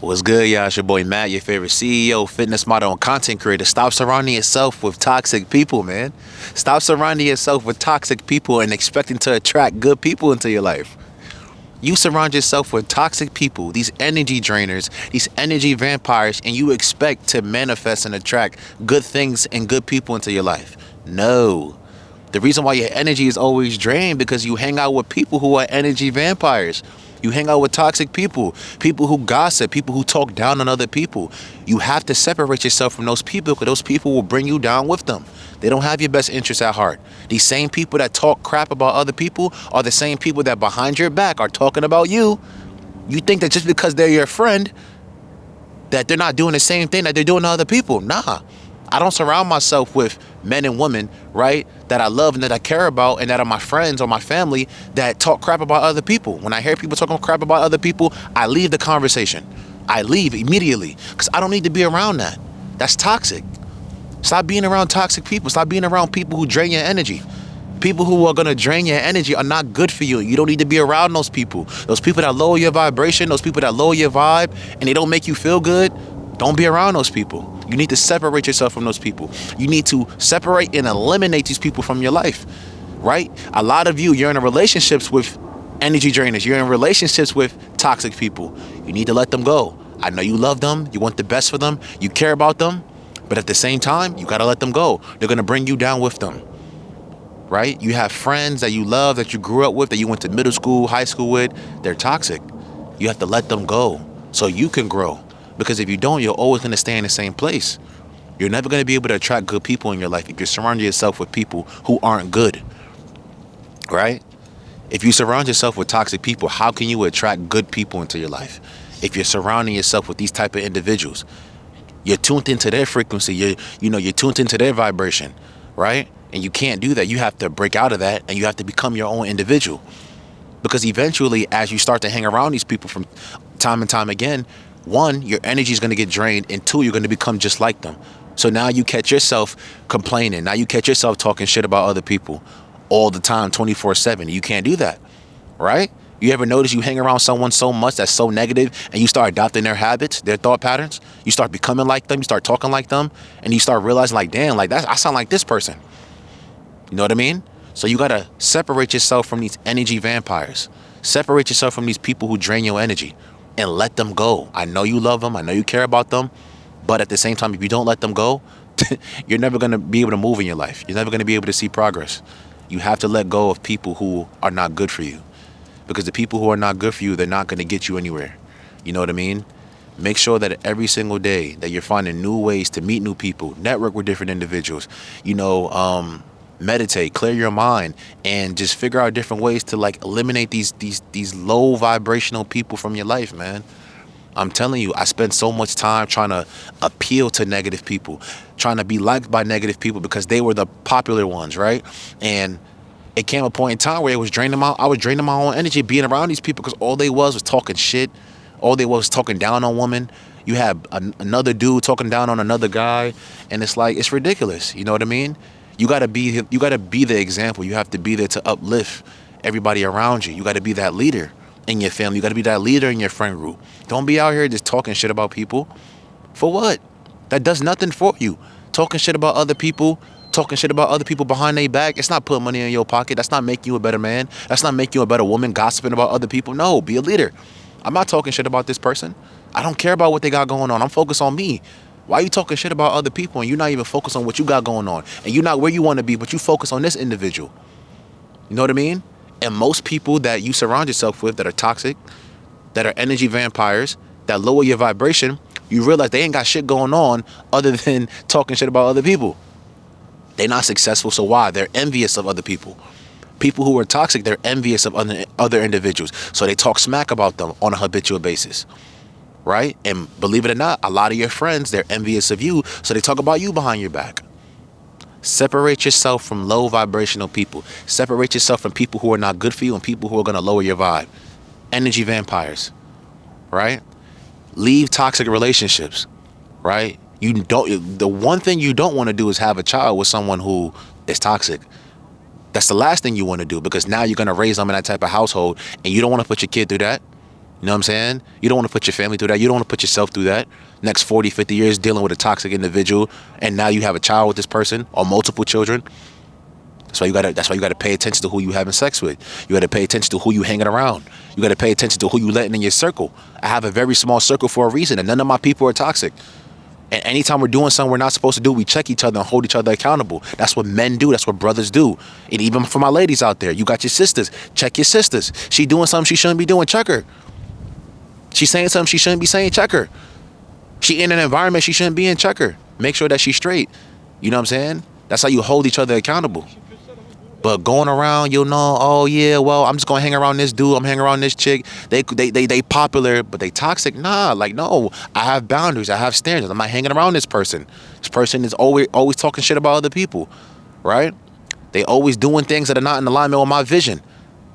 What's good, y'all? It's your boy Matt, your favorite CEO, fitness model, and content creator. Stop surrounding yourself with toxic people, man. Stop surrounding yourself with toxic people and expecting to attract good people into your life. You surround yourself with toxic people, these energy drainers, these energy vampires, and you expect to manifest and attract good things and good people into your life. No. The reason why your energy is always drained because you hang out with people who are energy vampires. You hang out with toxic people, people who gossip, people who talk down on other people. You have to separate yourself from those people because those people will bring you down with them. They don't have your best interests at heart. These same people that talk crap about other people are the same people that behind your back are talking about you. You think that just because they're your friend, that they're not doing the same thing that they're doing to other people. Nah. I don't surround myself with men and women, right, that I love and that I care about and that are my friends or my family that talk crap about other people. When I hear people talking crap about other people, I leave the conversation. I leave immediately because I don't need to be around that. That's toxic. Stop being around toxic people. Stop being around people who drain your energy. People who are going to drain your energy are not good for you. You don't need to be around those people. Those people that lower your vibration, those people that lower your vibe, and they don't make you feel good. Don't be around those people. You need to separate yourself from those people. You need to separate and eliminate these people from your life, right? A lot of you're in relationships with energy drainers. You're in relationships with toxic people. You need to let them go. I know you love them. You want the best for them. You care about them. But at the same time, you got to let them go. They're going to bring you down with them, right? You have friends that you love, that you grew up with, that you went to middle school, high school with. They're toxic. You have to let them go so you can grow. Because if you don't, you're always going to stay in the same place. You're never going to be able to attract good people in your life if you're surrounding yourself with people who aren't good, right? If you surround yourself with toxic people, how can you attract good people into your life? If you're surrounding yourself with these type of individuals, you're tuned into their frequency. You're tuned into their vibration, right? And you can't do that. You have to break out of that and you have to become your own individual. Because eventually, as you start to hang around these people from time and time again, one, your energy is going to get drained, and two, you're going to become just like them. So now you catch yourself complaining. Now you catch yourself talking shit about other people all the time, 24/7. You can't do that, right? You ever notice you hang around someone so much that's so negative and you start adopting their habits, their thought patterns? You start becoming like them, you start talking like them, and you start realizing like, damn, like I sound like this person. You know what I mean? So you got to separate yourself from these energy vampires. Separate yourself from these people who drain your energy. And let them go. I know you love them. I know you care about them. But at the same time, if you don't let them go, you're never going to be able to move in your life. You're never going to be able to see progress. You have to let go of people who are not good for you. Because the people who are not good for you, they're not going to get you anywhere. You know what I mean? Make sure that every single day that you're finding new ways to meet new people, network with different individuals, meditate, clear your mind, and just figure out different ways to like eliminate these low vibrational people from your life, man. I'm telling you, I spent so much time trying to appeal to negative people, trying to be liked by negative people because they were the popular ones, right? And it came a point in time where it was draining I was draining my own energy being around these people because all they was talking shit. All they was talking down on women. You have another dude talking down on another guy, and it's like, it's ridiculous. You know what I mean? You gotta be the example. You have to be there to uplift everybody around you. You gotta be that leader in your family. You gotta be that leader in your friend group. Don't be out here just talking shit about people. For what? That does nothing for you. Talking shit about other people, talking shit about other people behind their back. It's not putting money in your pocket. That's not making you a better man. That's not making you a better woman gossiping about other people. No, be a leader. I'm not talking shit about this person. I don't care about what they got going on. I'm focused on me. Why are you talking shit about other people and you're not even focused on what you got going on? And you're not where you want to be, but you focus on this individual. You know what I mean? And most people that you surround yourself with that are toxic, that are energy vampires, that lower your vibration, you realize they ain't got shit going on other than talking shit about other people. They're not successful, so why? They're envious of other people. People who are toxic, they're envious of other individuals. So they talk smack about them on a habitual basis. Right? And believe it or not, a lot of your friends, they're envious of you, so they talk about you behind your back. Separate yourself from low vibrational people. Separate yourself from people who are not good for you and people who are going to lower your vibe. Energy vampires, right? Leave toxic relationships, right? The one thing you don't want to do is have a child with someone who is toxic. That's the last thing you want to do because now you're going to raise them in that type of household and you don't want to put your kid through that. You know what I'm saying? You don't want to put your family through that. You don't want to put yourself through that. Next 40, 50 years dealing with a toxic individual, and now you have a child with this person or multiple children. That's why you gotta pay attention to who you having sex with. You gotta pay attention to who you hanging around. You gotta pay attention to who you letting in your circle. I have a very small circle for a reason, and none of my people are toxic. And anytime we're doing something we're not supposed to do, we check each other and hold each other accountable. That's what men do. That's what brothers do. And even for my ladies out there, you got your sisters. Check your sisters. She doing something she shouldn't be doing. Check her. She's saying something she shouldn't be saying. Check her. She in an environment she shouldn't be in. Check her. Make sure that she's straight. You know what I'm saying? That's how you hold each other accountable. But going around, you'll know, oh yeah, well, I'm just gonna hang around this dude, I'm hanging around this chick. They popular, but they toxic. Nah, like no, I have boundaries, I have standards. I'm not hanging around this person. This person is always talking shit about other people, right? They always doing things that are not in alignment with my vision.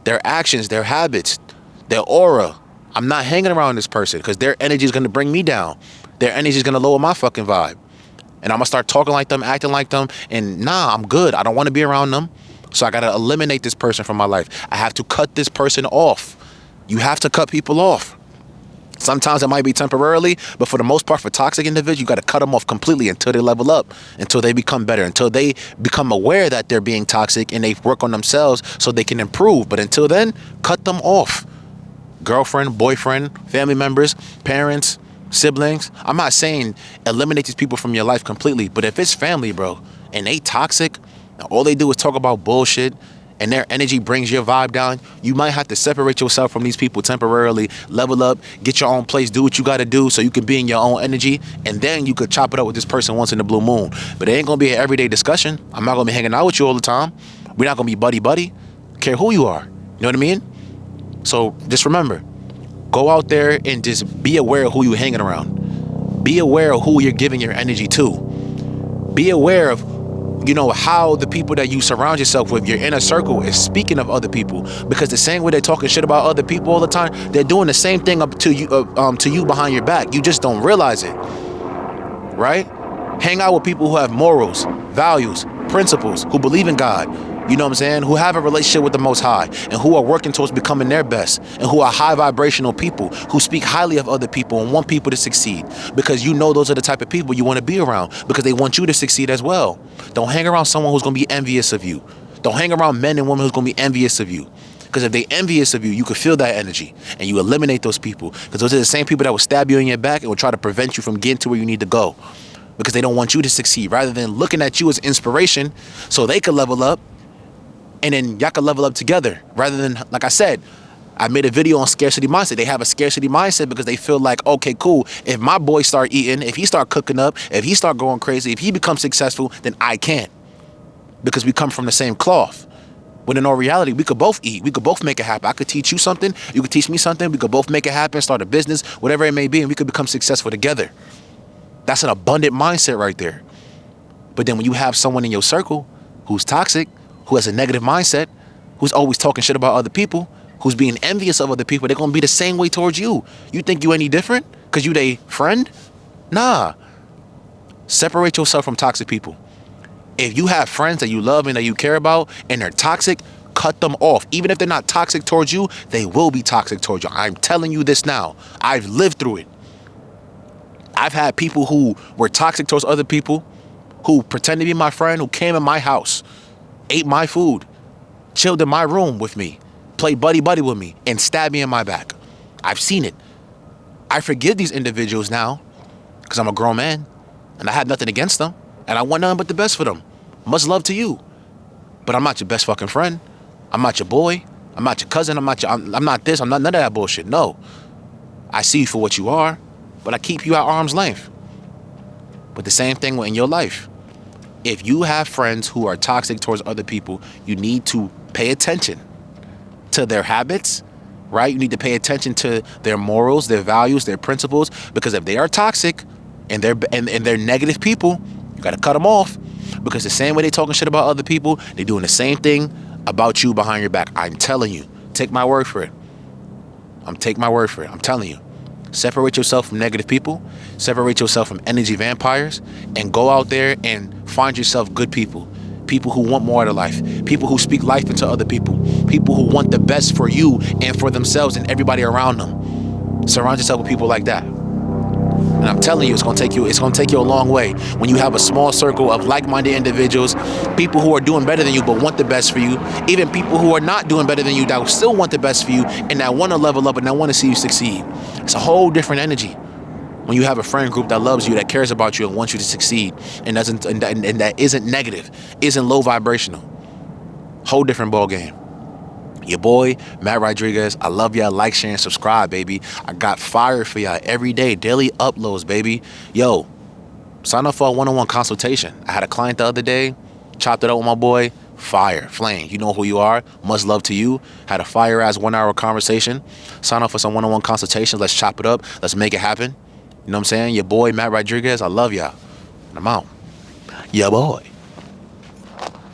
Their actions, their habits, their aura. I'm not hanging around this person because their energy is gonna bring me down. Their energy is gonna lower my fucking vibe. And I'm gonna start talking like them, acting like them, and nah, I'm good. I don't wanna be around them. So I got to eliminate this person from my life. I have to cut this person off. You have to cut people off. Sometimes it might be temporarily, but for the most part, for toxic individuals, you got to cut them off completely until they level up, until they become better, until they become aware that they're being toxic and they work on themselves so they can improve. But until then, cut them off. Girlfriend, boyfriend, family members, parents, siblings. I'm not saying eliminate these people from your life completely, but if it's family, bro, and they toxic, all they do is talk about bullshit and their energy brings your vibe down, you might have to separate yourself from these people temporarily, level up, get your own place, do what you got to do so you can be in your own energy, and then you could chop it up with this person once in the blue moon. But it ain't going to be an everyday discussion. I'm not going to be hanging out with you all the time. We're not going to be buddy-buddy. Care who you are. You know what I mean? So just remember, go out there and just be aware of who you're hanging around. Be aware of who you're giving your energy to. Be aware of how the people that you surround yourself with, your inner circle, is speaking of other people. Because the same way they're talking shit about other people all the time, they're doing the same thing up to you behind your back. You just don't realize it, right? Hang out with people who have morals, values, principles, who believe in God. You know what I'm saying? Who have a relationship with the Most High and who are working towards becoming their best, and who are high vibrational people who speak highly of other people and want people to succeed, because those are the type of people you want to be around because they want you to succeed as well. Don't hang around someone who's going to be envious of you. Don't hang around men and women who's going to be envious of you, because if they envious of you, you can feel that energy and you eliminate those people, because those are the same people that will stab you in your back and will try to prevent you from getting to where you need to go, because they don't want you to succeed, rather than looking at you as inspiration so they could level up. And then y'all can level up together, rather than, like I said, I made a video on scarcity mindset. They have a scarcity mindset because they feel like, okay, cool, if my boy start eating, if he start cooking up, if he start going crazy, if he becomes successful, then I can't, because we come from the same cloth. When in all reality, we could both eat. We could both make it happen. I could teach you something. You could teach me something. We could both make it happen, start a business, whatever it may be, and we could become successful together. That's an abundant mindset right there. But then when you have someone in your circle who's toxic, who has a negative mindset, who's always talking shit about other people, who's being envious of other people, they're going to be the same way towards you. You think you any different because you they friend? Nah. Separate yourself from toxic people. If you have friends that you love and that you care about and they're toxic, cut them off. Even if they're not toxic towards you, they will be toxic towards you. I'm telling you this now. I've lived through it. I've had people who were toxic towards other people, who pretended to be my friend, who came in my house, ate my food, chilled in my room with me, played buddy-buddy with me, and stabbed me in my back. I've seen it. I forgive these individuals now because I'm a grown man and I had nothing against them and I want nothing but the best for them. Much love to you. But I'm not your best fucking friend. I'm not your boy. I'm not your cousin. I'm not this. I'm not none of that bullshit. No. I see you for what you are, but I keep you at arm's length. But the same thing in your life. If you have friends who are toxic towards other people, you need to pay attention to their habits, right? You need to pay attention to their morals, their values, their principles, because if they are toxic and they're negative people, you got to cut them off, because the same way they talking shit about other people, they're doing the same thing about you behind your back. I'm telling you, take my word for it. I'm telling you. Separate yourself from negative people, separate yourself from energy vampires, and go out there and find yourself good people. People who want more out of life, people who speak life into other people, people who want the best for you and for themselves and everybody around them. Surround yourself with people like that. And I'm telling you, it's gonna take you a long way when you have a small circle of like-minded individuals, people who are doing better than you but want the best for you, even people who are not doing better than you that still want the best for you and that want to level up and that want to see you succeed. It's a whole different energy when you have a friend group that loves you, that cares about you and wants you to succeed, and that isn't negative, isn't low vibrational. Whole different ball game. Your boy, Matt Rodriguez. I love y'all. Like, share, and subscribe, baby. I got fire for y'all every day. Daily uploads, baby. Yo, sign up for a one-on-one consultation. I had a client the other day. Chopped it up with my boy. Fire. Flame. You know who you are. Much love to you. Had a fire-ass 1-hour conversation. Sign up for some one-on-one consultations. Let's chop it up. Let's make it happen. You know what I'm saying? Your boy, Matt Rodriguez. I love y'all. And I'm out. Yeah, boy.